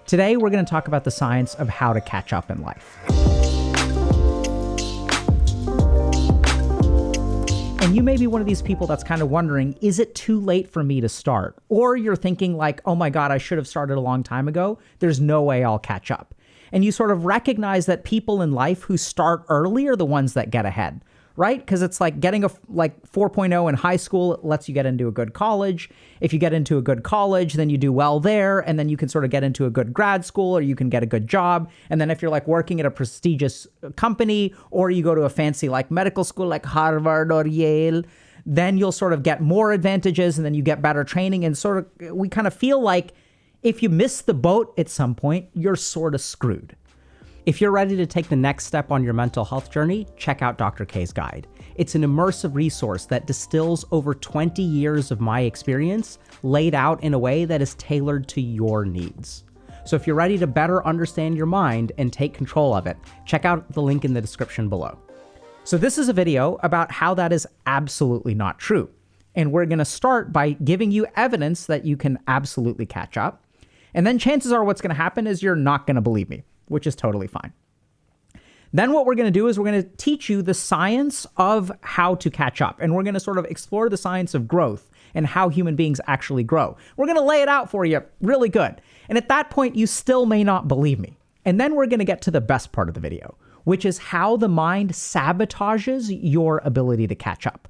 Today, we're going to talk about the science of how to catch up in life. And you may be one of these people that's kind of wondering, is it too late for me to start? Or you're thinking like, oh my God, I should have started a long time ago. There's no way I'll catch up. And you sort of recognize that people in life who start early are the ones that get ahead, right? Because it's like getting a 4.0 in high school, it lets you get into a good college. If you get into a good college, then you do well there, and then you can sort of get into a good grad school, or you can get a good job. And then if you're like working at a prestigious company, or you go to a fancy like medical school like Harvard or Yale, then you'll sort of get more advantages, and then you get better training. And sort of, we kind of feel like if you miss the boat at some point, you're sort of screwed. If you're ready to take the next step on your mental health journey, check out Dr. K's Guide. It's an immersive resource that distills over 20 years of my experience, laid out in a way that is tailored to your needs. So if you're ready to better understand your mind and take control of it, check out the link in the description below. So this is a video about how that is absolutely not true. And we're going to start by giving you evidence that you can absolutely catch up. And then chances are what's going to happen is you're not going to believe me, which is totally fine. Then what we're going to do is we're going to teach you the science of how to catch up. And we're going to sort of explore the science of growth and how human beings actually grow. We're going to lay it out for you really good. And at that point, you still may not believe me. And then we're going to get to the best part of the video, which is how the mind sabotages your ability to catch up.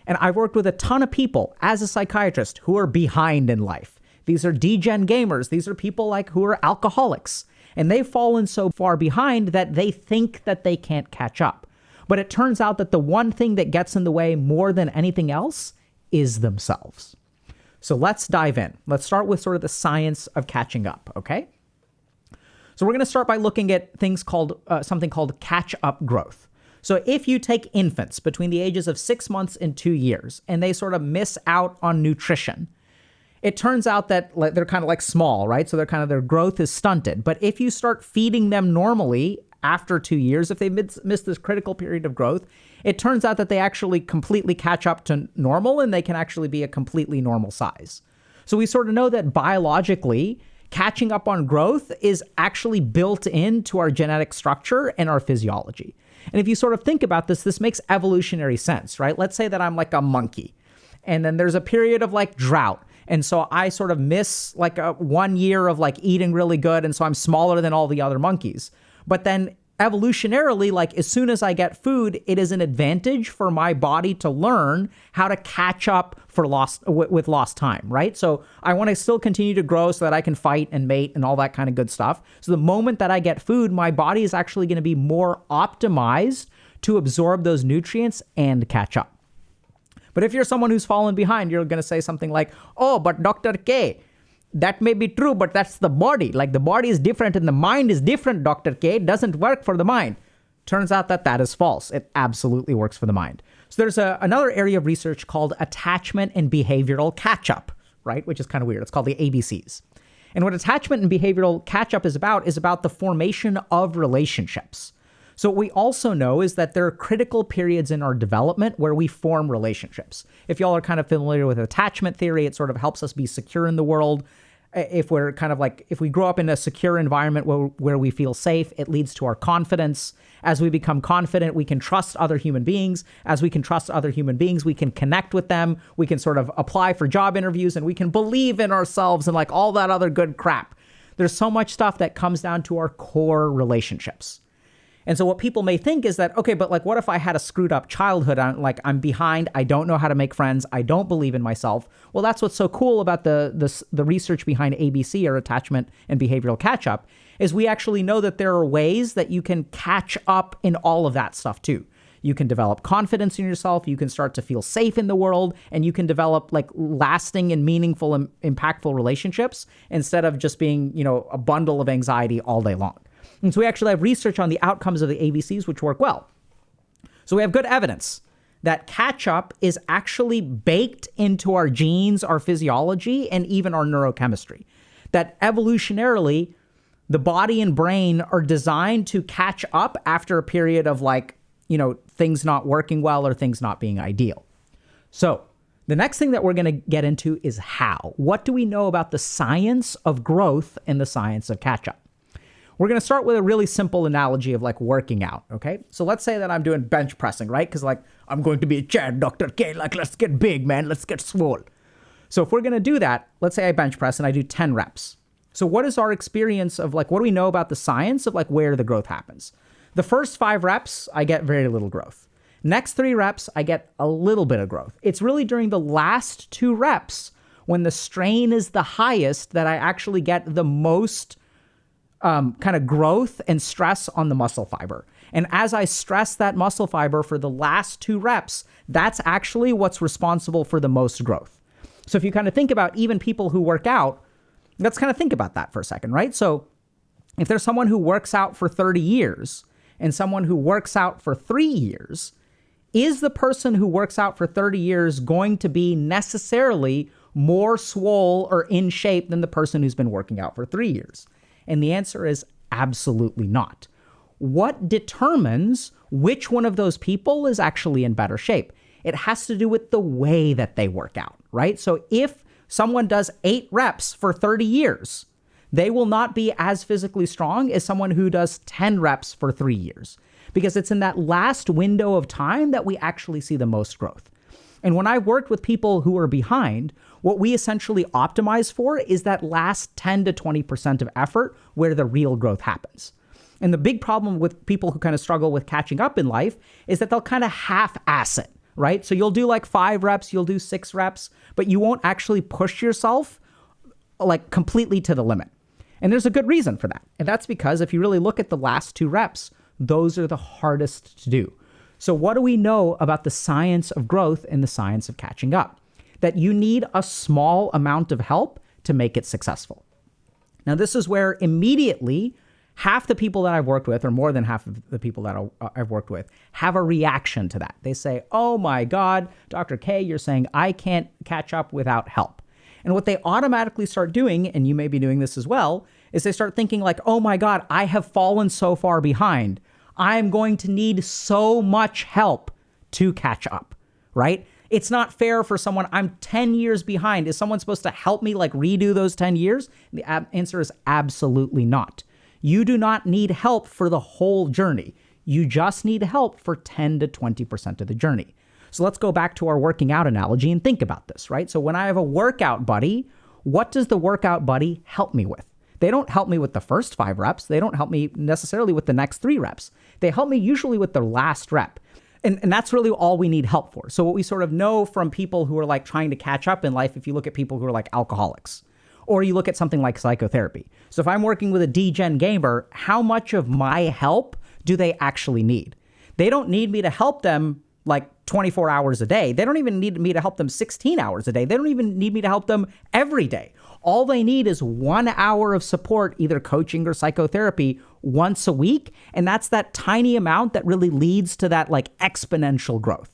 And I've worked with a ton of people as a psychiatrist who are behind in life. These are degen gamers. These are people like who are alcoholics. And they've fallen so far behind that they think that they can't catch up. But it turns out that the one thing that gets in the way more than anything else is themselves. So let's dive in. Let's start with sort of the science of catching up, okay? So we're going to start by looking at things called something called catch-up growth. So if you take infants between the ages of 6 months and 2 years, and they sort of miss out on nutrition, it turns out that they're kind of like small, right? So their growth is stunted. But if you start feeding them normally after 2 years, if they miss this critical period of growth, it turns out that they actually completely catch up to normal, and they can actually be a completely normal size. So we sort of know that biologically, catching up on growth is actually built into our genetic structure and our physiology. And if you sort of think about this, this makes evolutionary sense, right? Let's say that I'm like a monkey, and then there's a period of like drought. And so I sort of miss like 1 year of like eating really good. And so I'm smaller than all the other monkeys. But then evolutionarily, like as soon as I get food, it is an advantage for my body to learn how to catch up with lost time, right? So I want to still continue to grow so that I can fight and mate and all that kind of good stuff. So the moment that I get food, my body is actually going to be more optimized to absorb those nutrients and catch up. But if you're someone who's fallen behind, you're going to say something like, oh, but Dr. K, that may be true, but that's the body. Like the body is different and the mind is different, Dr. K. It doesn't work for the mind. Turns out that that is false. It absolutely works for the mind. So there's another area of research called attachment and behavioral catch-up, right? Which is kind of weird. It's called the ABCs. And what attachment and behavioral catch-up is about the formation of relationships. So what we also know is that there are critical periods in our development where we form relationships. If y'all are kind of familiar with attachment theory, it sort of helps us be secure in the world. If we grow up in a secure environment where we feel safe, it leads to our confidence. As we become confident, we can trust other human beings. As we can trust other human beings, we can connect with them. We can sort of apply for job interviews, and we can believe in ourselves and like all that other good crap. There's so much stuff that comes down to our core relationships. And so what people may think is that, okay, but like, what if I had a screwed up childhood? I'm behind. I don't know how to make friends. I don't believe in myself. Well, that's what's so cool about the research behind ABC, or attachment and behavioral catch up, is we actually know that there are ways that you can catch up in all of that stuff too. You can develop confidence in yourself. You can start to feel safe in the world, and you can develop like lasting and meaningful and impactful relationships instead of just being, a bundle of anxiety all day long. And so we actually have research on the outcomes of the ABCs, which work well. So we have good evidence that catch-up is actually baked into our genes, our physiology, and even our neurochemistry. That evolutionarily, the body and brain are designed to catch up after a period of things not working well or things not being ideal. So The next thing that we're going to get into is how. What do we know about the science of growth and the science of catch-up? We're going to start with a really simple analogy of like working out, okay? So let's say that I'm doing bench pressing, right? Because like, I'm going to be a Chad, Dr. K, like, let's get big, man. Let's get swole. So if we're going to do that, let's say I bench press and I do 10 reps. So what is our experience of like, what do we know about the science of like where the growth happens? The first 5 reps, I get very little growth. Next 3 reps, I get a little bit of growth. It's really during the last 2 reps when the strain is the highest that I actually get the most kind of growth and stress on the muscle fiber. And as I stress that muscle fiber for the last 2 reps, that's actually what's responsible for the most growth. So if you kind of think about even people who work out, let's kind of think about that for a second, right? So if there's someone who works out for 30 years and someone who works out for 3 years, is the person who works out for 30 years going to be necessarily more swole or in shape than the person who's been working out for 3 years? And the answer is absolutely not. What determines which one of those people is actually in better shape? It has to do with the way that they work out, right? So if someone does 8 reps for 30 years, they will not be as physically strong as someone who does 10 reps for 3 years, because it's in that last window of time that we actually see the most growth. And when I've worked with people who are behind, what we essentially optimize for is that last 10 to 20% of effort where the real growth happens. And the big problem with people who kind of struggle with catching up in life is that they'll kind of half-ass it, right? So you'll do like 5 reps, you'll do 6 reps, but you won't actually push yourself like completely to the limit. And there's a good reason for that. And that's because if you really look at the last 2 reps, those are the hardest to do. So what do we know about the science of growth and the science of catching up? That you need a small amount of help to make it successful. Now, this is where immediately half the people that I've worked with, or more than half of the people that I've worked with, have a reaction to that. They say, oh my God, Dr. K, you're saying I can't catch up without help. And what they automatically start doing, and you may be doing this as well, is they start thinking like, oh my God, I have fallen so far behind. I'm going to need so much help to catch up, right? It's not fair for someone, I'm 10 years behind. Is someone supposed to help me like redo those 10 years? The answer is absolutely not. You do not need help for the whole journey. You just need help for 10 to 20% of the journey. So let's go back to our working out analogy and think about this, right? So when I have a workout buddy, what does the workout buddy help me with? They don't help me with the first 5 reps. They don't help me necessarily with the next 3 reps. They help me usually with the last rep. And that's really all we need help for. So what we sort of know from people who are like trying to catch up in life, if you look at people who are like alcoholics, or you look at something like psychotherapy. So if I'm working with a degen gamer, how much of my help do they actually need? They don't need me to help them like 24 hours a day. They don't even need me to help them 16 hours a day. They don't even need me to help them every day. All they need is 1 hour of support, either coaching or psychotherapy, once a week. And that's that tiny amount that really leads to that like exponential growth.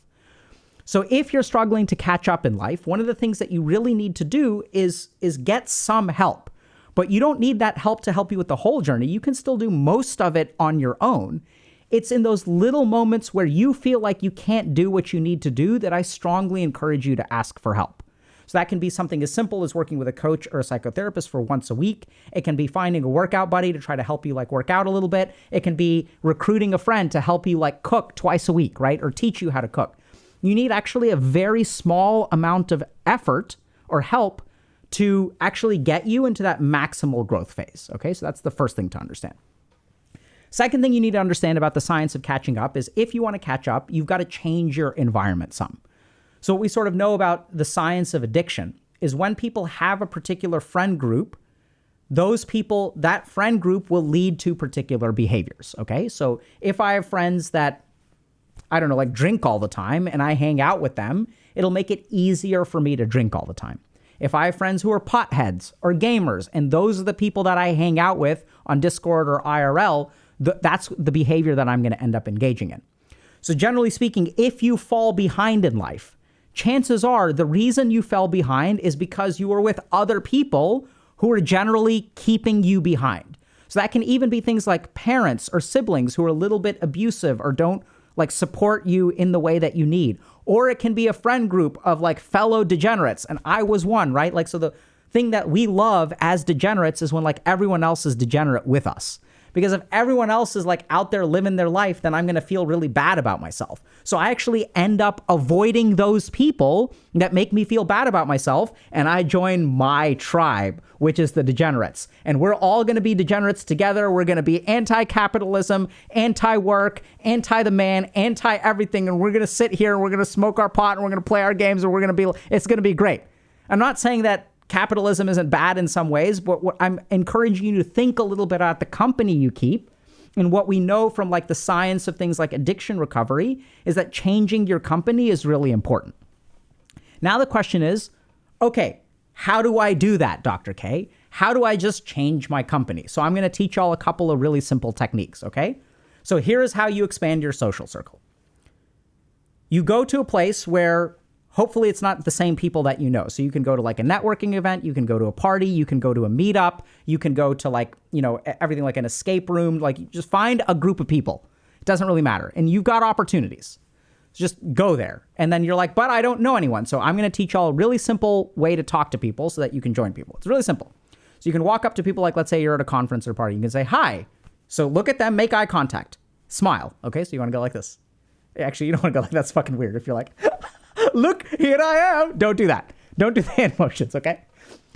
So if you're struggling to catch up in life, one of the things that you really need to do is get some help. But you don't need that help to help you with the whole journey. You can still do most of it on your own. It's in those little moments where you feel like you can't do what you need to do that I strongly encourage you to ask for help. So that can be something as simple as working with a coach or a psychotherapist for once a week. It can be finding a workout buddy to try to help you like work out a little bit. It can be recruiting a friend to help you like cook twice a week, right? Or teach you how to cook. You need actually a very small amount of effort or help to actually get you into that maximal growth phase. Okay, so that's the first thing to understand. Second thing you need to understand about the science of catching up is if you want to catch up, you've got to change your environment some. So what we sort of know about the science of addiction is when people have a particular friend group, those people, that friend group will lead to particular behaviors. Okay, so if I have friends that, I don't know, like drink all the time and I hang out with them, it'll make it easier for me to drink all the time. If I have friends who are potheads or gamers, and those are the people that I hang out with on Discord or IRL, that's the behavior that I'm going to end up engaging in. So generally speaking, if you fall behind in life, chances are the reason you fell behind is because you were with other people who are generally keeping you behind. So that can even be things like parents or siblings who are a little bit abusive or don't like support you in the way that you need. Or it can be a friend group of like fellow degenerates. And I was one, right? Like, so the thing that we love as degenerates is when like everyone else is degenerate with us. Because if everyone else is like out there living their life, then I'm going to feel really bad about myself. So I actually end up avoiding those people that make me feel bad about myself. And I join my tribe, which is the degenerates. And we're all going to be degenerates together. We're going to be anti-capitalism, anti-work, anti-the man, anti-everything. And we're going to sit here and we're going to smoke our pot and we're going to play our games and it's going to be great. I'm not saying that capitalism isn't bad in some ways, but what I'm encouraging you to think a little bit about the company you keep. And what we know from like the science of things like addiction recovery is that changing your company is really important. Now the question is, okay, how do I do that, Dr. K? How do I just change my company? So I'm going to teach y'all a couple of really simple techniques, okay? So here is how you expand your social circle. You go to a place where hopefully it's not the same people that you know. So you can go to like a networking event, you can go to a party, you can go to a meetup, you can go to like, you know, everything like an escape room, like just find a group of people. It doesn't really matter. And you've got opportunities. So just go there. And then you're like, but I don't know anyone. So I'm going to teach y'all a really simple way to talk to people so that you can join people. It's really simple. So you can walk up to people like, let's say you're at a conference or party. You can say, hi. So look at them, make eye contact, smile. Okay. So you want to go like this. Actually, you don't want to go like, that's fucking weird. If you're like, look, here I am. Don't do that. Don't do the hand motions, okay?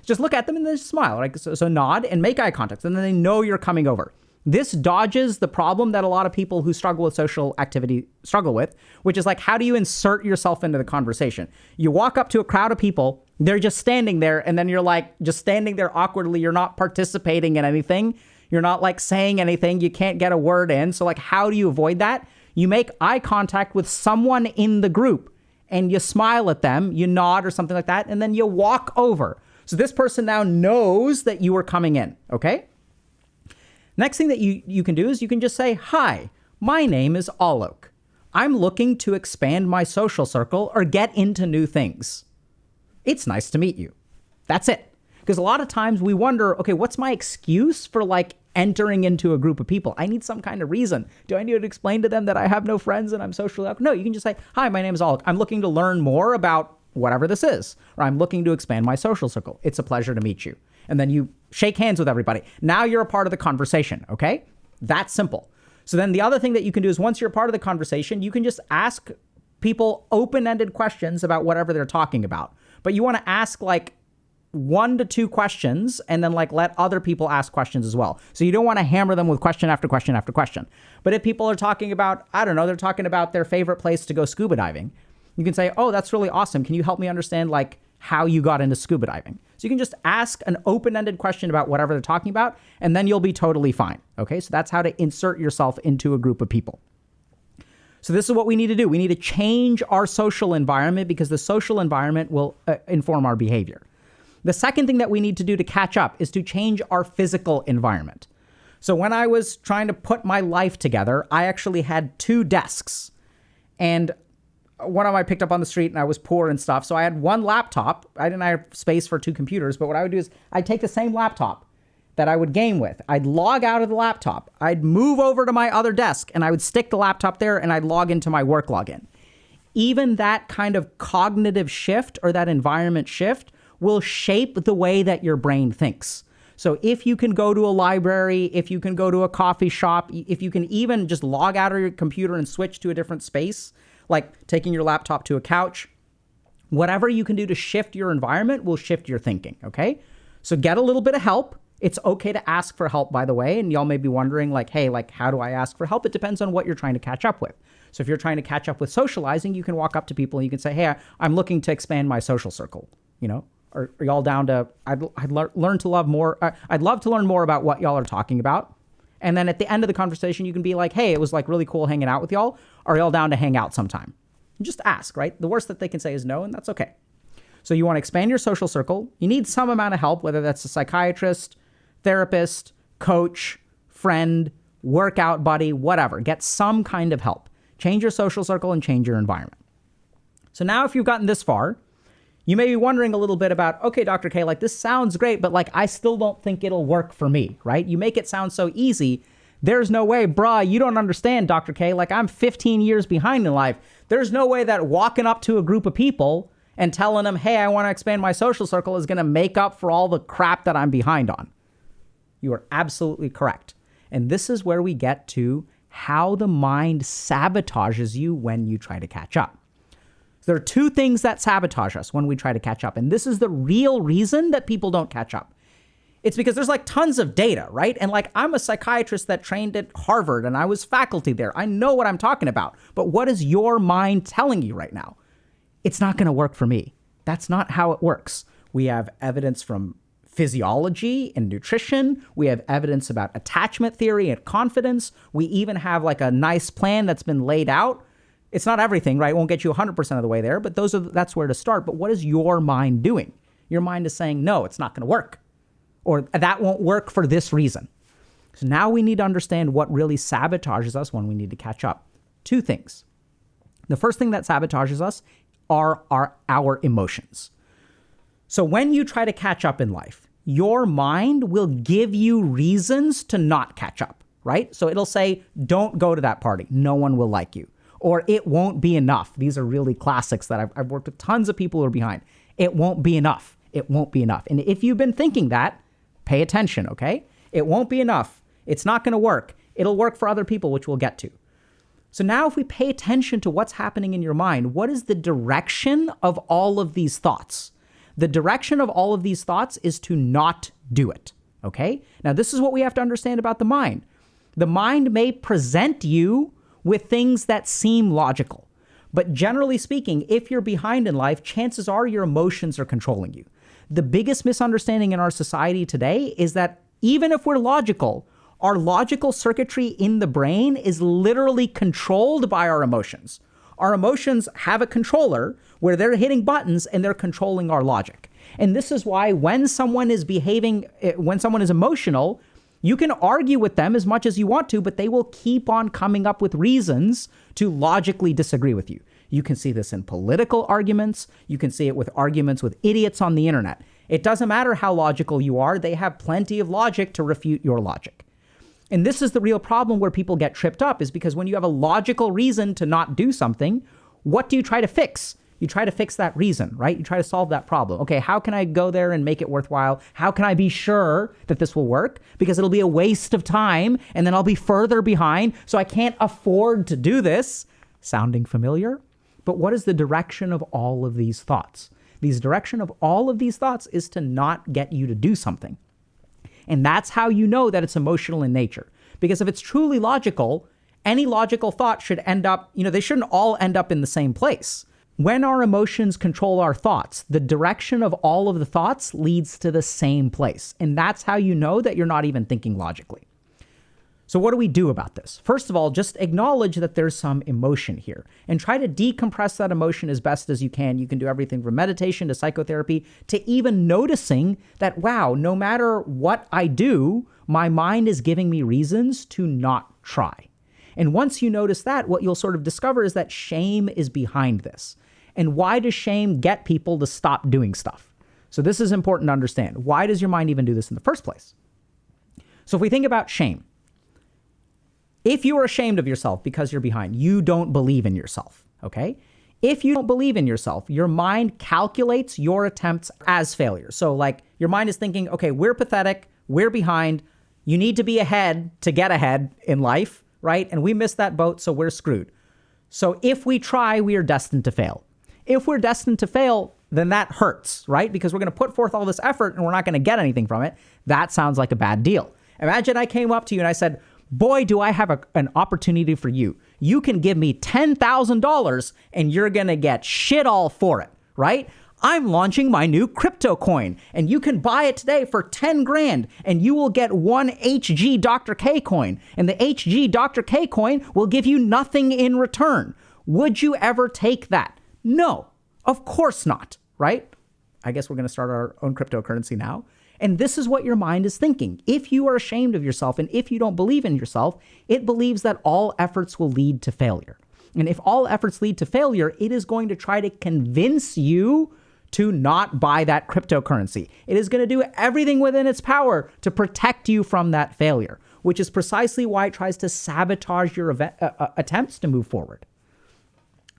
Just look at them and then just smile. Right? So nod and make eye contact, and then they know you're coming over. This dodges the problem that a lot of people who struggle with social activity struggle with, which is like, how do you insert yourself into the conversation? You walk up to a crowd of people, they're just standing there, and then you're like just standing there awkwardly. You're not participating in anything. You're not like saying anything. You can't get a word in. So like, how do you avoid that? You make eye contact with someone in the group. And you smile at them, you nod or something like that, and then you walk over. So this person now knows that you are coming in, okay? Next thing that you can do is you can just say, hi, my name is Alok. I'm looking to expand my social circle or get into new things. It's nice to meet you. That's it. Because a lot of times we wonder, okay, what's my excuse for like entering into a group of people? I need some kind of reason. Do I need to explain to them that I have no friends and I'm socially awkward? No, you can just say, hi, my name is Alok. I'm looking to learn more about whatever this is, or I'm looking to expand my social circle. It's a pleasure to meet you. And then you shake hands with everybody. Now you're a part of the conversation, okay? That's simple. So then the other thing that you can do is once you're a part of the conversation, you can just ask people open-ended questions about whatever they're talking about. But you want to ask like 1 to 2 questions and then like let other people ask questions as well. So you don't want to hammer them with question after question after question. But if people are talking about, I don't know, they're talking about their favorite place to go scuba diving, you can say, oh, that's really awesome. Can you help me understand like how you got into scuba diving? So you can just ask an open-ended question about whatever they're talking about, and then you'll be totally fine. Okay, so that's how to insert yourself into a group of people. So this is what we need to do. We need to change our social environment because the social environment will inform our behavior. The second thing that we need to do to catch up is to change our physical environment. So when I was trying to put my life together, I actually had 2 desks. And one of them I picked up on the street and I was poor and stuff. So I had one laptop. I didn't have space for 2 computers. But what I would do is I'd take the same laptop that I would game with. I'd log out of the laptop. I'd move over to my other desk and I would stick the laptop there and I'd log into my work login. Even that kind of cognitive shift or that environment shift will shape the way that your brain thinks. So if you can go to a library, if you can go to a coffee shop, if you can even just log out of your computer and switch to a different space, like taking your laptop to a couch, whatever you can do to shift your environment will shift your thinking, okay? So get a little bit of help. It's okay to ask for help, by the way. And y'all may be wondering like, hey, like, how do I ask for help? It depends on what you're trying to catch up with. So if you're trying to catch up with socializing, you can walk up to people and you can say, hey, I'm looking to expand my social circle, you know? Are y'all down to, I'd learn to love more. I'd love to learn more about what y'all are talking about. And then at the end of the conversation, you can be like, hey, it was like really cool hanging out with y'all. Are y'all down to hang out sometime? And just ask, right? The worst that they can say is no, and that's okay. So you want to expand your social circle. You need some amount of help, whether that's a psychiatrist, therapist, coach, friend, workout buddy, whatever. Get some kind of help. Change your social circle and change your environment. So now if you've gotten this far, you may be wondering a little bit about, okay, Dr. K, like this sounds great, but like I still don't think it'll work for me, right? You make it sound so easy. There's no way, bruh, you don't understand, Dr. K. Like, I'm 15 years behind in life. There's no way that walking up to a group of people and telling them, hey, I want to expand my social circle is going to make up for all the crap that I'm behind on. You are absolutely correct. And this is where we get to how the mind sabotages you when you try to catch up. So there are two things that sabotage us when we try to catch up. And this is the real reason that people don't catch up. It's because there's like tons of data, right? And like, I'm a psychiatrist that trained at Harvard and I was faculty there. I know what I'm talking about. But what is your mind telling you right now? It's not going to work for me. That's not how it works. We have evidence from physiology and nutrition. We have evidence about attachment theory and confidence. We even have like a nice plan that's been laid out. It's not everything, right? It won't get you 100% of the way there, but that's where to start. But what is your mind doing? Your mind is saying, no, it's not going to work. Or that won't work for this reason. So now we need to understand what really sabotages us when we need to catch up. Two things. The first thing that sabotages us are our emotions. So when you try to catch up in life, your mind will give you reasons to not catch up, right? So it'll say, don't go to that party. No one will like you. Or it won't be enough. These are really classics that I've worked with tons of people who are behind. It won't be enough. It won't be enough. And if you've been thinking that, pay attention, okay? It won't be enough. It's not going to work. It'll work for other people, which we'll get to. So now if we pay attention to what's happening in your mind, what is the direction of all of these thoughts? The direction of all of these thoughts is to not do it, okay? Now, this is what we have to understand about the mind. The mind may present you with things that seem logical, but generally speaking, if you're behind in life, chances are your emotions are controlling you. The biggest misunderstanding in our society today is that even if we're logical, our logical circuitry in the brain is literally controlled by our emotions. Our emotions have a controller where they're hitting buttons and they're controlling our logic. And this is why when someone is emotional, you can argue with them as much as you want to, but they will keep on coming up with reasons to logically disagree with you. You can see this in political arguments. You can see it with arguments with idiots on the internet. It doesn't matter how logical you are. They have plenty of logic to refute your logic. And this is the real problem where people get tripped up, is because when you have a logical reason to not do something, what do you try to fix? You try to fix that reason, right? You try to solve that problem. Okay, how can I go there and make it worthwhile? How can I be sure that this will work? Because it'll be a waste of time and then I'll be further behind, so I can't afford to do this. Sounding familiar? But what is the direction of all of these thoughts? The direction of all of these thoughts is to not get you to do something. And that's how you know that it's emotional in nature. Because if it's truly logical, any logical thought should end up, they shouldn't all end up in the same place. When our emotions control our thoughts, the direction of all of the thoughts leads to the same place. And that's how you know that you're not even thinking logically. So what do we do about this? First of all, just acknowledge that there's some emotion here and try to decompress that emotion as best as you can. You can do everything from meditation to psychotherapy to even noticing that, wow, no matter what I do, my mind is giving me reasons to not try. And once you notice that, what you'll sort of discover is that shame is behind this. And why does shame get people to stop doing stuff? So this is important to understand. Why does your mind even do this in the first place? So if we think about shame, if you are ashamed of yourself because you're behind, you don't believe in yourself, okay? If you don't believe in yourself, your mind calculates your attempts as failures. So like your mind is thinking, okay, we're pathetic, we're behind, you need to be ahead to get ahead in life, right? And we missed that boat, so we're screwed. So if we try, we are destined to fail. If we're destined to fail, then that hurts, right? Because we're going to put forth all this effort and we're not going to get anything from it. That sounds like a bad deal. Imagine I came up to you and I said, boy, do I have an opportunity for you. You can give me $10,000 and you're going to get shit all for it, right? I'm launching my new crypto coin and you can buy it today for 10 grand and you will get one HG Dr. K coin, and the HG Dr. K coin will give you nothing in return. Would you ever take that? No, of course not, right? I guess we're going to start our own cryptocurrency now. And this is what your mind is thinking. If you are ashamed of yourself and if you don't believe in yourself, it believes that all efforts will lead to failure. And if all efforts lead to failure, it is going to try to convince you to not buy that cryptocurrency. It is going to do everything within its power to protect you from that failure. which is precisely why it tries to sabotage your attempts to move forward.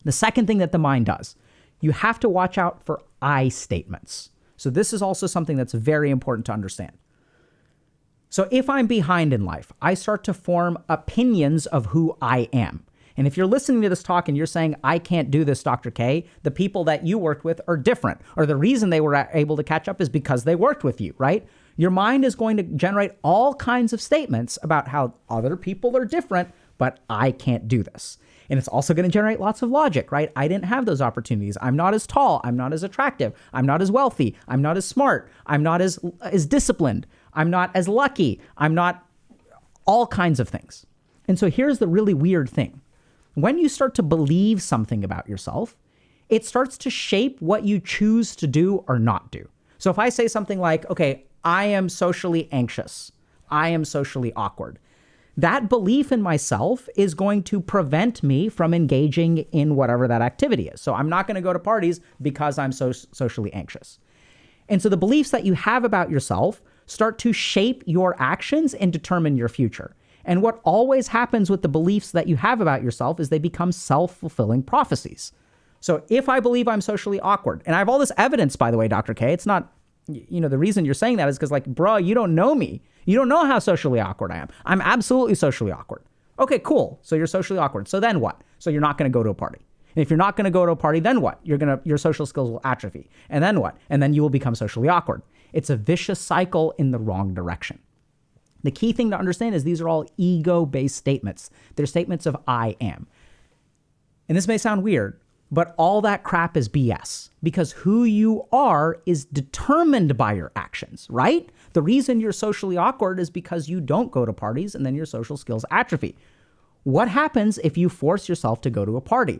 The second thing that the mind does, you have to watch out for I statements. So this is also something that's very important to understand. So if I'm behind in life, I start to form opinions of who I am. And if you're listening to this talk and you're saying, I can't do this, Dr. K, the people that you worked with are different. Or the reason they were able to catch up is because they worked with you, right? Your mind is going to generate all kinds of statements about how other people are different, but I can't do this. And it's also going to generate lots of logic, right? I didn't have those opportunities. I'm not as tall. I'm not as attractive. I'm not as wealthy. I'm not as smart. I'm not as disciplined. I'm not as lucky. I'm not all kinds of things. And so here's the really weird thing. When you start to believe something about yourself, it starts to shape what you choose to do or not do. So if I say something like, okay, I am socially anxious, I am socially awkward, that belief in myself is going to prevent me from engaging in whatever that activity is. So I'm not going to go to parties because I'm socially anxious. And so the beliefs that you have about yourself start to shape your actions and determine your future. And what always happens with the beliefs that you have about yourself is they become self-fulfilling prophecies. So if I believe I'm socially awkward, and I have all this evidence, by the way, Dr. K, it's not, the reason you're saying that is because bro, you don't know me. You don't know how socially awkward I am. I'm absolutely socially awkward. Okay, cool. So you're socially awkward. So then what? So you're not going to go to a party. And if you're not going to go to a party, then what? Your social skills will atrophy. And then what? And then you will become socially awkward. It's a vicious cycle in the wrong direction. The key thing to understand is these are all ego-based statements. They're statements of I am. And this may sound weird, but all that crap is BS because who you are is determined by your actions, right? The reason you're socially awkward is because you don't go to parties and then your social skills atrophy. What happens if you force yourself to go to a party?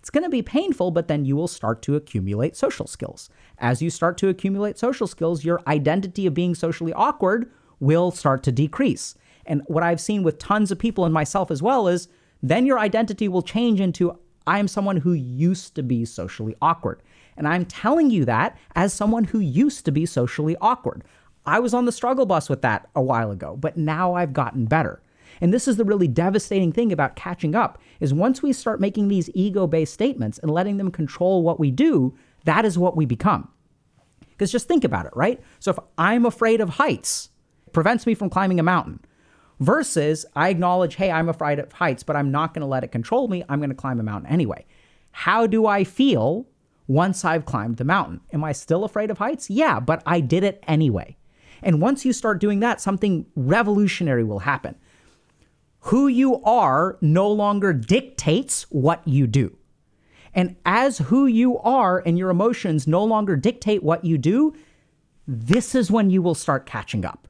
It's going to be painful, but then you will start to accumulate social skills. As you start to accumulate social skills, your identity of being socially awkward will start to decrease. And what I've seen with tons of people and myself as well is then your identity will change into I am someone who used to be socially awkward. And I'm telling you that as someone who used to be socially awkward. I was on the struggle bus with that a while ago, but now I've gotten better. And this is the really devastating thing about catching up is once we start making these ego-based statements and letting them control what we do, that is what we become. Because just think about it, right? So if I'm afraid of heights, it prevents me from climbing a mountain. Versus I acknowledge, hey, I'm afraid of heights, but I'm not going to let it control me. I'm going to climb a mountain anyway. How do I feel once I've climbed the mountain? Am I still afraid of heights? Yeah, but I did it anyway. And once you start doing that, something revolutionary will happen. Who you are no longer dictates what you do. And as who you are and your emotions no longer dictate what you do, this is when you will start catching up.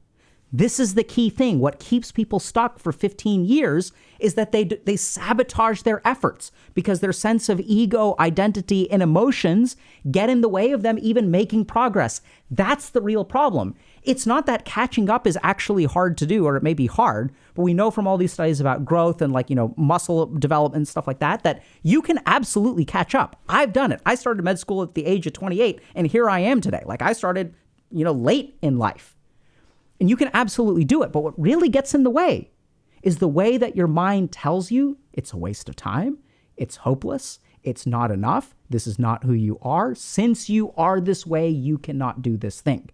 This is the key thing. What keeps people stuck for 15 years is that they sabotage their efforts because their sense of ego, identity, and emotions get in the way of them even making progress. That's the real problem. It's not that catching up is actually hard to do, or it may be hard, but we know from all these studies about growth and muscle development and stuff like that, that you can absolutely catch up. I've done it. I started med school at the age of 28, and here I am today. I started, late in life. And you can absolutely do it. But what really gets in the way is the way that your mind tells you it's a waste of time, it's hopeless, it's not enough, this is not who you are. Since you are this way, you cannot do this thing.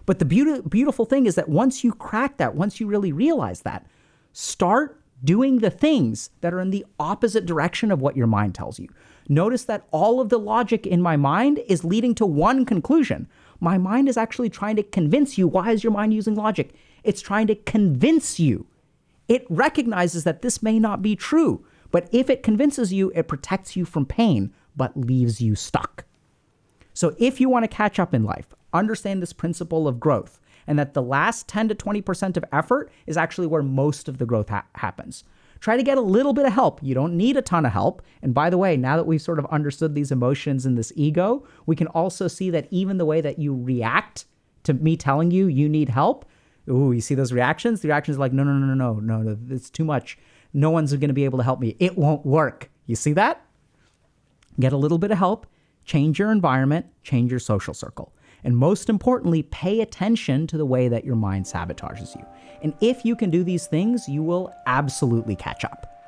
But the beautiful thing is that once you crack that, once you really realize that, start doing the things that are in the opposite direction of what your mind tells you. Notice that all of the logic in my mind is leading to one conclusion. My mind is actually trying to convince you. Why is your mind using logic? It's trying to convince you. It recognizes that this may not be true, but if it convinces you, it protects you from pain, but leaves you stuck. So if you want to catch up in life, understand this principle of growth and that the last 10 to 20% of effort is actually where most of the growth happens. Try to get a little bit of help. You don't need a ton of help. And by the way, now that we've sort of understood these emotions and this ego, we can also see that even the way that you react to me telling you you need help, ooh, you see those reactions? The reactions are like, no, it's too much. No one's going to be able to help me. It won't work. You see that? Get a little bit of help, change your environment, change your social circle. And most importantly, pay attention to the way that your mind sabotages you. And if you can do these things, you will absolutely catch up.